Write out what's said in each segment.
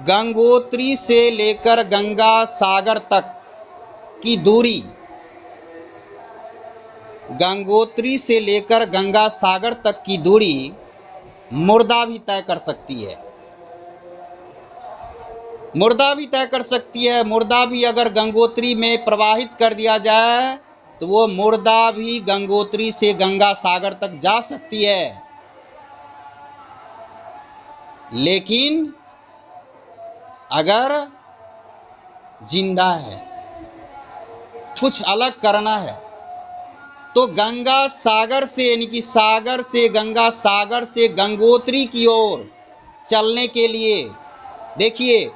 गंगोत्री से लेकर गंगा सागर तक की दूरी, गंगोत्री से लेकर गंगा सागर तक की दूरी मुर्दा भी तय कर सकती है। मुर्दा भी तय कर सकती है। मुर्दा भी अगर गंगोत्री में प्रवाहित कर दिया जाए तो वो मुर्दा भी गंगोत्री से गंगा सागर तक जा सकती है। लेकिन अगर जिंदा है, कुछ अलग करना है, तो गंगा सागर से, यानी कि सागर से गंगा, सागर से गंगोत्री की ओर चलने के लिए, देखिए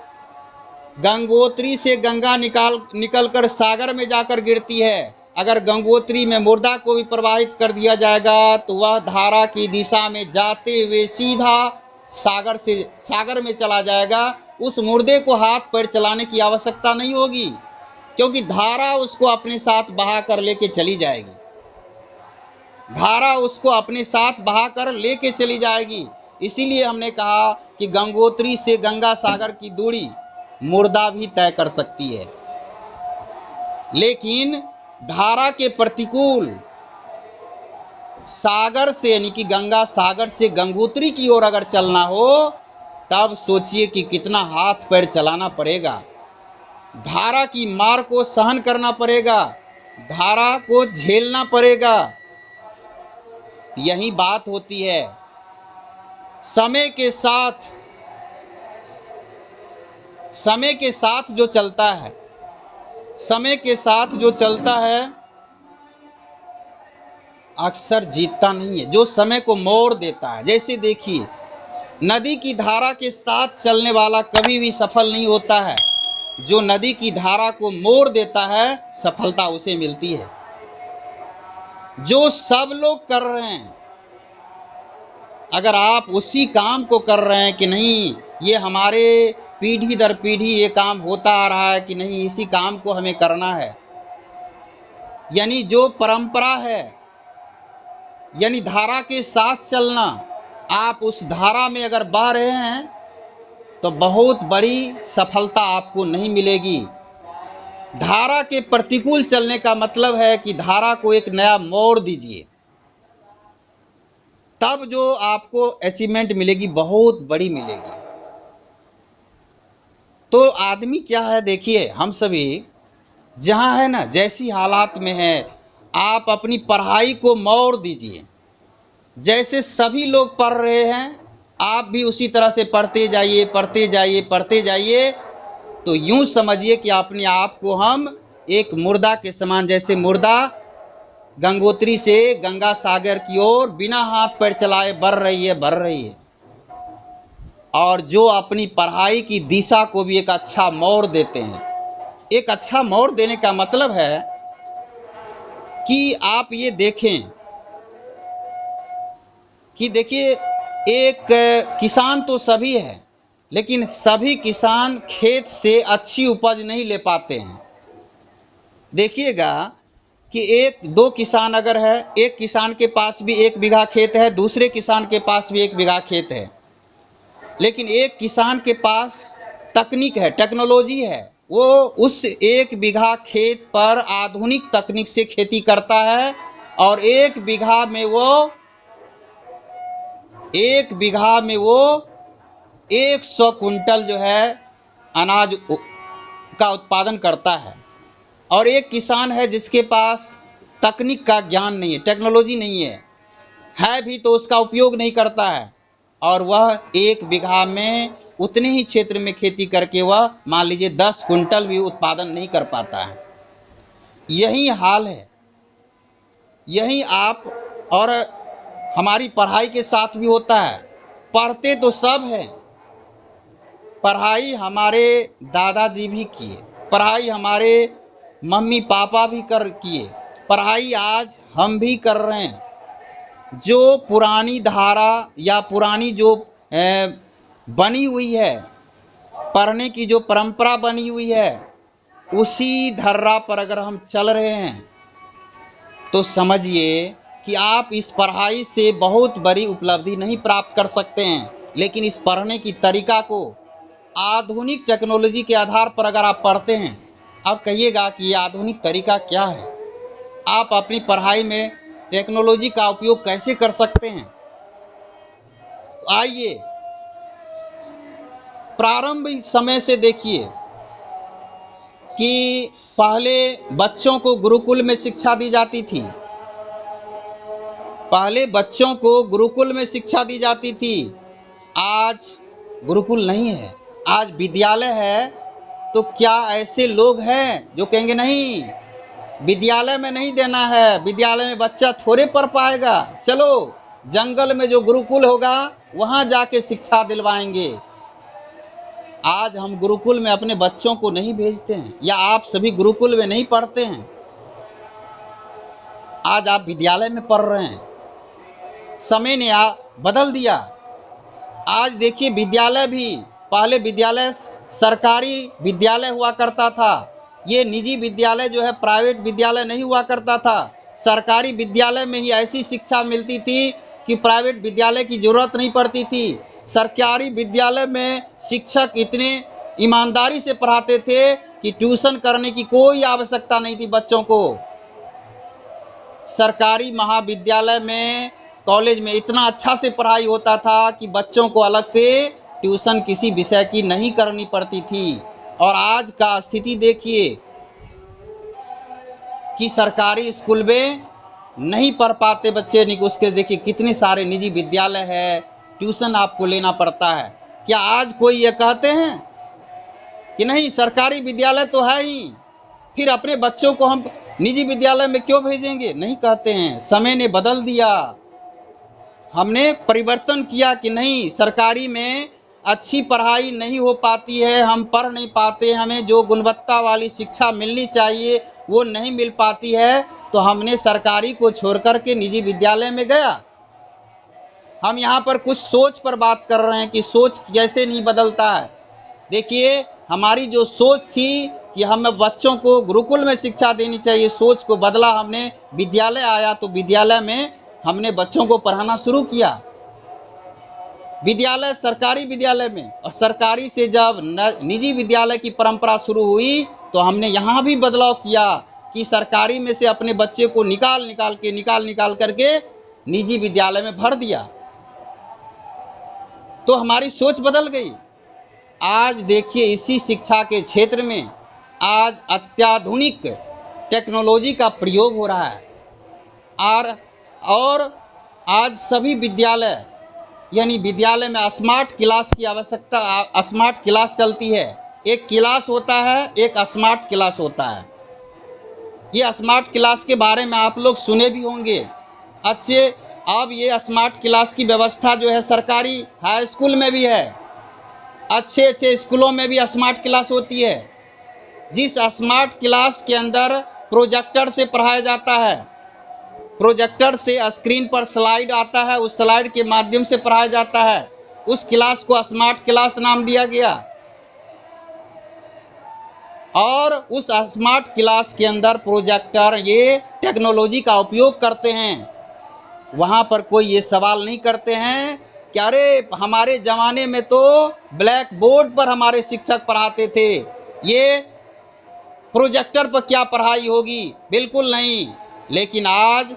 गंगोत्री से गंगा निकलकर सागर में जाकर गिरती है। अगर गंगोत्री में मुर्दा को भी प्रवाहित कर दिया जाएगा तो वह धारा की दिशा में जाते हुए सीधा सागर में चला जाएगा। उस मुर्दे को हाथ पैर चलाने की आवश्यकता नहीं होगी, क्योंकि धारा उसको अपने साथ बहा कर लेके चली जाएगी। धारा उसको अपने साथ बहा कर लेके चली जाएगी। इसीलिए हमने कहा कि गंगोत्री से गंगा सागर की दूरी मुर्दा भी तय कर सकती है। लेकिन धारा के प्रतिकूल सागर से, यानी कि गंगा सागर से गंगोत्री की ओर अगर चलना हो, तब सोचिए कि कितना हाथ पैर चलाना पड़ेगा, धारा की मार को सहन करना पड़ेगा, धारा को झेलना पड़ेगा। यही बात होती है। समय के साथ जो चलता है, समय के साथ जो चलता है अक्सर जीतता नहीं है, जो समय को मोड़ देता है। जैसे देखिए, नदी की धारा के साथ चलने वाला कभी भी सफल नहीं होता है। जो नदी की धारा को मोड़ देता है, सफलता उसे मिलती है। जो सब लोग कर रहे हैं, अगर आप उसी काम को कर रहे हैं कि नहीं, ये हमारे पीढ़ी दर पीढ़ी ये काम होता आ रहा है कि नहीं, इसी काम को हमें करना है, यानी जो परंपरा है, यानी धारा के साथ चलना, आप उस धारा में अगर बह रहे हैं तो बहुत बड़ी सफलता आपको नहीं मिलेगी। धारा के प्रतिकूल चलने का मतलब है कि धारा को एक नया मोड़ दीजिए, तब जो आपको अचीवमेंट मिलेगी बहुत बड़ी मिलेगी। तो आदमी क्या है, देखिए हम सभी जहाँ है ना, जैसी हालात में है, आप अपनी पढ़ाई को मोड़ दीजिए। जैसे सभी लोग पढ़ रहे हैं, आप भी उसी तरह से पढ़ते जाइए, पढ़ते जाइए, पढ़ते जाइए। तो यूं समझिए कि अपने आप को हम एक मुर्दा के समान, जैसे मुर्दा गंगोत्री से गंगा सागर की ओर बिना हाथ पैर चलाए बढ़ रही है। और जो अपनी पढ़ाई की दिशा को भी एक अच्छा मोड़ देते हैं। एक अच्छा मोड़ देने का मतलब है कि आप ये देखें कि देखिए, एक किसान तो सभी है, लेकिन सभी किसान खेत से अच्छी उपज नहीं ले पाते हैं। देखिएगा कि एक दो किसान अगर है, एक किसान के पास भी 1 बीघा खेत है, दूसरे किसान के पास भी 1 बीघा खेत है, लेकिन एक किसान के पास तकनीक है, टेक्नोलॉजी है, वो उस 1 बीघा खेत पर आधुनिक तकनीक से खेती करता है और 1 बीघा में वो 100 कुंटल जो है अनाज का उत्पादन करता है। और एक किसान है जिसके पास तकनीक का ज्ञान नहीं है, टेक्नोलॉजी नहीं है भी तो उसका उपयोग नहीं करता है, और वह 1 बीघा में उतने ही क्षेत्र में खेती करके वह मान लीजिए 10 कुंटल भी उत्पादन नहीं कर पाता है। यही हाल है। यही आप और हमारी पढ़ाई के साथ भी होता है। पढ़ते तो सब हैं, पढ़ाई हमारे दादाजी भी किए, पढ़ाई हमारे मम्मी पापा भी किए, पढ़ाई आज हम भी कर रहे हैं। जो पुरानी धारा या पुरानी जो बनी हुई है, पढ़ने की जो परंपरा बनी हुई है, उसी धर्रा पर अगर हम चल रहे हैं तो समझिए कि आप इस पढ़ाई से बहुत बड़ी उपलब्धि नहीं प्राप्त कर सकते हैं, लेकिन इस पढ़ने की तरीका को आधुनिक टेक्नोलॉजी के आधार पर अगर आप पढ़ते हैं, अब कहिएगा कि ये आधुनिक तरीका क्या है, आप अपनी पढ़ाई में टेक्नोलॉजी का उपयोग कैसे कर सकते हैं। आइए प्रारंभिक समय से देखिए कि पहले बच्चों को गुरुकुल में शिक्षा दी जाती थी। पहले बच्चों को गुरुकुल में शिक्षा दी जाती थी। आज गुरुकुल नहीं है, आज विद्यालय है। तो क्या ऐसे लोग हैं जो कहेंगे नहीं, विद्यालय में नहीं देना है, विद्यालय में बच्चा थोड़े पढ़ पाएगा, चलो जंगल में जो गुरुकुल होगा वहां जाके शिक्षा दिलवाएंगे। आज हम गुरुकुल में अपने बच्चों को नहीं भेजते हैं, या आप सभी गुरुकुल में नहीं पढ़ते हैं, आज आप विद्यालय में पढ़ रहे हैं। समय ने बदल दिया। आज देखिए विद्यालय भी, पहले विद्यालय सरकारी विद्यालय हुआ करता था, ये निजी विद्यालय जो है प्राइवेट विद्यालय नहीं हुआ करता था। सरकारी विद्यालय में ही ऐसी शिक्षा मिलती थी कि प्राइवेट विद्यालय की जरूरत नहीं पड़ती थी। सरकारी विद्यालय में शिक्षक इतने ईमानदारी से पढ़ाते थे कि ट्यूशन करने की कोई आवश्यकता नहीं थी बच्चों को। सरकारी महाविद्यालय में, कॉलेज में इतना अच्छा से पढ़ाई होता था कि बच्चों को अलग से ट्यूशन किसी विषय की नहीं करनी पड़ती थी। और आज का स्थिति देखिए कि सरकारी स्कूल में नहीं पढ़ पाते बच्चे, नहीं उसके देखिए कितने सारे निजी विद्यालय है, ट्यूशन आपको लेना पड़ता है। क्या आज कोई ये कहते हैं कि नहीं सरकारी विद्यालय तो है ही, फिर अपने बच्चों को हम निजी विद्यालय में क्यों भेजेंगे? नहीं कहते हैं। समय ने बदल दिया, हमने परिवर्तन किया कि नहीं, सरकारी में अच्छी पढ़ाई नहीं हो पाती है, हम पढ़ नहीं पाते, हमें जो गुणवत्ता वाली शिक्षा मिलनी चाहिए वो नहीं मिल पाती है, तो हमने सरकारी को छोड़ कर के निजी विद्यालय में गया। हम यहाँ पर कुछ सोच पर बात कर रहे हैं कि सोच कैसे नहीं बदलता है। देखिए हमारी जो सोच थी कि हमें बच्चों को गुरुकुल में शिक्षा देनी चाहिए, सोच को बदला हमने, विद्यालय आया तो विद्यालय में हमने बच्चों को पढ़ाना शुरू किया। विद्यालय सरकारी विद्यालय में, और सरकारी से जब निजी विद्यालय की परंपरा शुरू हुई तो हमने यहाँ भी बदलाव किया कि सरकारी में से अपने बच्चे को निकाल करके निजी विद्यालय में भर दिया। तो हमारी सोच बदल गई। आज देखिए इसी शिक्षा के क्षेत्र में आज अत्याधुनिक टेक्नोलॉजी का प्रयोग हो रहा है। और आज सभी विद्यालय, यानी विद्यालय में स्मार्ट क्लास की आवश्यकता, स्मार्ट क्लास चलती है। एक क्लास होता है, एक स्मार्ट क्लास होता है। ये स्मार्ट क्लास के बारे में आप लोग सुने भी होंगे। अच्छे, अब ये स्मार्ट क्लास की व्यवस्था जो है सरकारी हाई स्कूल में भी है, अच्छे स्कूलों में भी स्मार्ट क्लास होती है। जिस स्मार्ट क्लास के अंदर प्रोजेक्टर से पढ़ाया जाता है, प्रोजेक्टर से स्क्रीन पर स्लाइड आता है, उस स्लाइड के माध्यम से पढ़ाया जाता है, उस क्लास को स्मार्ट क्लास नाम दिया गया। और उस स्मार्ट क्लास के अंदर प्रोजेक्टर ये टेक्नोलॉजी का उपयोग करते हैं। वहाँ पर कोई ये सवाल नहीं करते हैं कि अरे हमारे ज़माने में तो ब्लैक बोर्ड पर हमारे शिक्षक पढ़ाते थे, ये प्रोजेक्टर पर क्या पढ़ाई होगी? बिल्कुल नहीं। लेकिन आज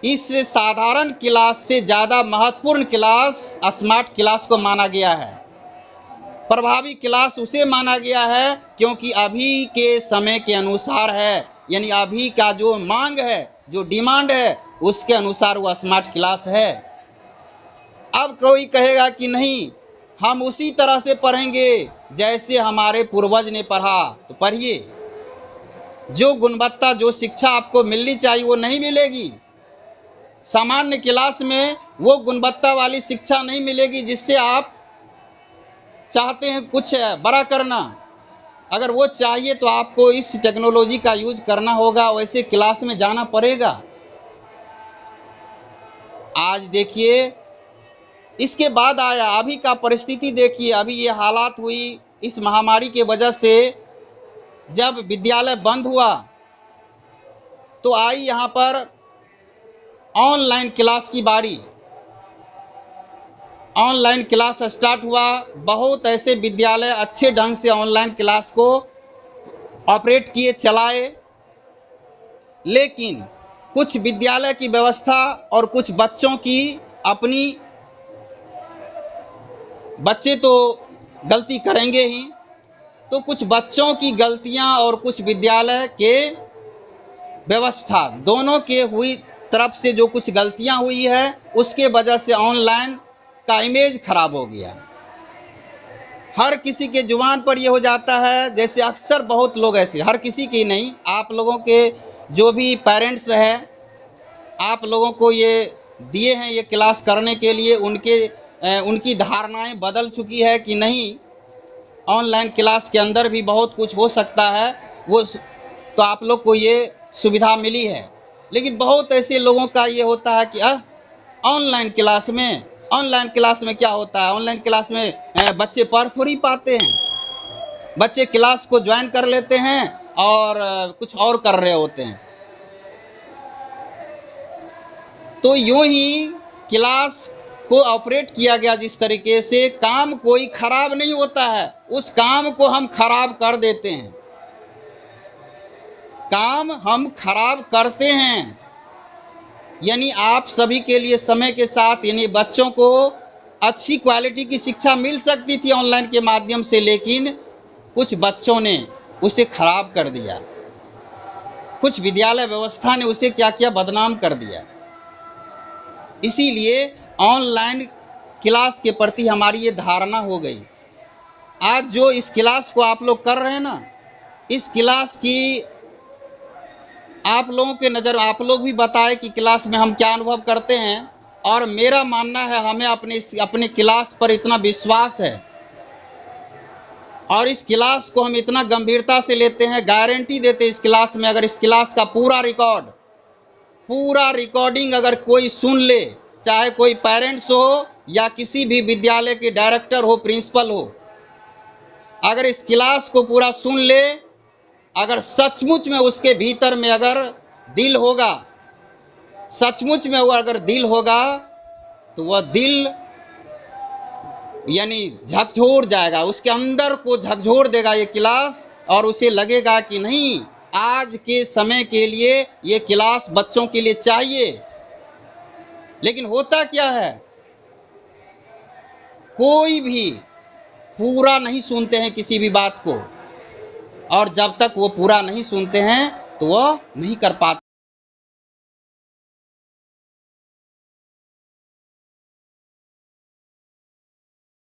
इस साधारण क्लास से ज़्यादा महत्वपूर्ण क्लास स्मार्ट क्लास को माना गया है। प्रभावी क्लास उसे माना गया है क्योंकि अभी के समय के अनुसार है, यानी अभी का जो मांग है, जो डिमांड है, उसके अनुसार वो स्मार्ट क्लास है। अब कोई कहेगा कि नहीं हम उसी तरह से पढ़ेंगे जैसे हमारे पूर्वज ने पढ़ा, तो पढ़िए, जो गुणवत्ता, जो शिक्षा आपको मिलनी चाहिए वो नहीं मिलेगी। सामान्य क्लास में वो गुणवत्ता वाली शिक्षा नहीं मिलेगी जिससे आप चाहते हैं कुछ बड़ा करना। अगर वो चाहिए तो आपको इस टेक्नोलॉजी का यूज करना होगा, वैसे क्लास में जाना पड़ेगा। आज देखिए इसके बाद आया अभी का परिस्थिति देखिए, अभी ये हालात हुई इस महामारी के वजह से, जब विद्यालय बंद हुआ तो आई यहाँ पर ऑनलाइन क्लास की बारी। ऑनलाइन क्लास स्टार्ट हुआ, बहुत ऐसे विद्यालय अच्छे ढंग से ऑनलाइन क्लास को ऑपरेट किए, चलाए, लेकिन कुछ विद्यालय की व्यवस्था और कुछ बच्चों की अपनी, बच्चे तो गलती करेंगे ही, तो कुछ बच्चों की गलतियां और कुछ विद्यालय के व्यवस्था दोनों के हुई तरफ से जो कुछ गलतियां हुई है, उसके वजह से ऑनलाइन का इमेज खराब हो गया। हर किसी के जुबान पर यह हो जाता है, जैसे अक्सर बहुत लोग ऐसे, हर किसी की नहीं, आप लोगों के जो भी पेरेंट्स हैं, आप लोगों को ये दिए हैं ये क्लास करने के लिए, उनकी धारणाएं बदल चुकी है कि नहीं, ऑनलाइन क्लास के अंदर भी बहुत कुछ हो सकता है, वो तो आप लोग को ये सुविधा मिली है। लेकिन बहुत ऐसे लोगों का ये होता है कि ऑनलाइन क्लास में क्या होता है, ऑनलाइन क्लास में बच्चे पढ़ थोड़ी पाते हैं, बच्चे क्लास को ज्वाइन कर लेते हैं और कुछ और कर रहे होते हैं। तो यूं ही क्लास को ऑपरेट किया गया जिस तरीके से, काम कोई खराब नहीं होता है, उस काम को हम खराब कर देते हैं, काम हम खराब करते हैं। यानी आप सभी के लिए समय के साथ, यानी बच्चों को अच्छी क्वालिटी की शिक्षा मिल सकती थी ऑनलाइन के माध्यम से, लेकिन कुछ बच्चों ने उसे खराब कर दिया, कुछ विद्यालय व्यवस्था ने उसे क्या किया, बदनाम कर दिया। इसीलिए ऑनलाइन क्लास के प्रति हमारी ये धारणा हो गई। आज जो इस क्लास को आप लोग कर रहे हैं ना, इस क्लास की आप लोगों के नज़र, आप लोग भी बताएं कि क्लास में हम क्या अनुभव करते हैं। और मेरा मानना है, हमें अपने क्लास पर इतना विश्वास है और इस क्लास को हम इतना गंभीरता से लेते हैं, गारंटी देते हैं इस क्लास में, अगर इस क्लास का पूरा रिकॉर्डिंग अगर कोई सुन ले, चाहे कोई पेरेंट्स हो या किसी भी विद्यालय के डायरेक्टर हो, प्रिंसिपल हो, अगर इस क्लास को पूरा सुन ले, अगर सचमुच में उसके भीतर में अगर दिल होगा, सचमुच में वो अगर दिल होगा, तो वह दिल यानी झकझोर जाएगा, उसके अंदर को झकझोर देगा ये क्लास, और उसे लगेगा कि नहीं, आज के समय के लिए ये क्लास बच्चों के लिए चाहिए। लेकिन होता क्या है, कोई भी पूरा नहीं सुनते हैं किसी भी बात को, और जब तक वो पूरा नहीं सुनते हैं तो वो नहीं कर पाते।